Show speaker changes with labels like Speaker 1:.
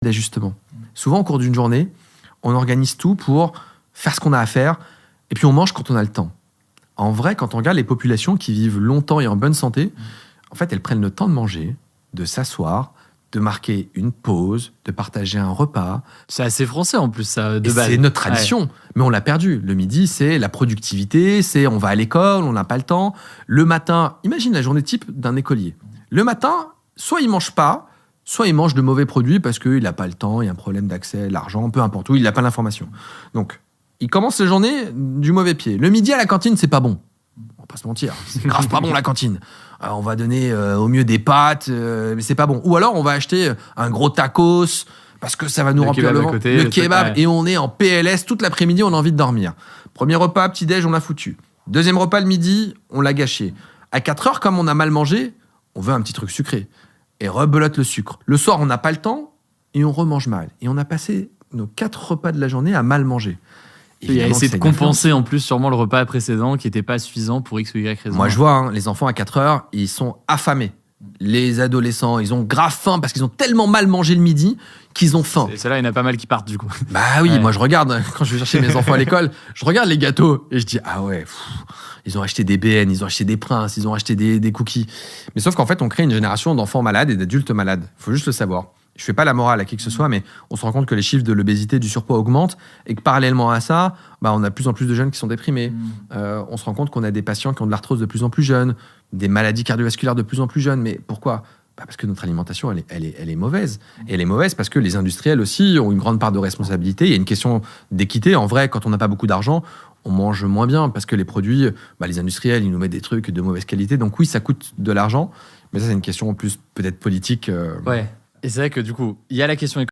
Speaker 1: d'ajustement. Souvent, au cours d'une journée, on organise tout pour faire ce qu'on a à faire, et puis on mange quand on a le temps. En vrai, quand on regarde les populations qui vivent longtemps et en bonne santé, en fait, elles prennent le temps de manger, de s'asseoir, de marquer une pause, de partager un repas.
Speaker 2: C'est assez français en plus, ça, de
Speaker 1: Et
Speaker 2: base.
Speaker 1: c'est notre tradition, mais on l'a perdu. Le midi, c'est la productivité, c'est on va à l'école, on n'a pas le temps. Le matin, imagine la journée type d'un écolier. Le matin, soit il mange pas, soit il mange de mauvais produits parce qu'il n'a pas le temps, il y a un problème d'accès, l'argent, peu importe où, il n'a pas l'information. Donc, il commence la journée du mauvais pied. Le midi à la cantine, c'est pas bon. On va pas se mentir, c'est grave pas bon la cantine. Alors, on va donner au mieux des pâtes, mais c'est pas bon. Ou alors on va acheter un gros tacos parce que ça va nous remplir le ventre. Le kebab, et on est en PLS toute l'après-midi, on a envie de dormir. Premier repas, petit-déj, on l'a foutu. Deuxième repas le midi, on l'a gâché. À 4 heures, comme on a mal mangé, on veut un petit truc sucré. Et rebelote le sucre. Le soir, on n'a pas le temps et on remange mal. Et on a passé nos 4 repas de la journée à mal manger.
Speaker 2: Il a essayé de compenser en plus sûrement le repas précédent qui n'était pas suffisant pour X ou Y raison.
Speaker 1: Moi, je vois, les enfants à 4 heures, ils sont affamés. Les adolescents, ils ont grave faim parce qu'ils ont tellement mal mangé le midi qu'ils ont faim.
Speaker 2: C'est là, il y en a pas mal qui partent du coup.
Speaker 1: Bah oui, moi je regarde, quand je vais chercher mes enfants à l'école, je regarde les gâteaux et je dis, ah ouais, ils ont acheté des BN, ils ont acheté des Princes, ils ont acheté des cookies. Mais sauf qu'en fait, on crée une génération d'enfants malades et d'adultes malades. Il faut juste le savoir. Je fais pas la morale à qui que ce soit, mais on se rend compte que les chiffres de l'obésité, du surpoids augmentent et que parallèlement à ça, on a de plus en plus de jeunes qui sont déprimés. On se rend compte qu'on a des patients qui ont de l'arthrose de plus en plus jeunes, des maladies cardiovasculaires de plus en plus jeunes. Mais pourquoi ? Parce que notre alimentation, elle est mauvaise. Et elle est mauvaise parce que les industriels aussi ont une grande part de responsabilité. Il y a une question d'équité. En vrai, quand on n'a pas beaucoup d'argent, on mange moins bien parce que les produits, les industriels, ils nous mettent des trucs de mauvaise qualité. Donc oui, ça coûte de l'argent. Mais ça, c'est une question en plus peut-être politique.
Speaker 2: Ouais. Et c'est vrai que du coup, il y a la question économique.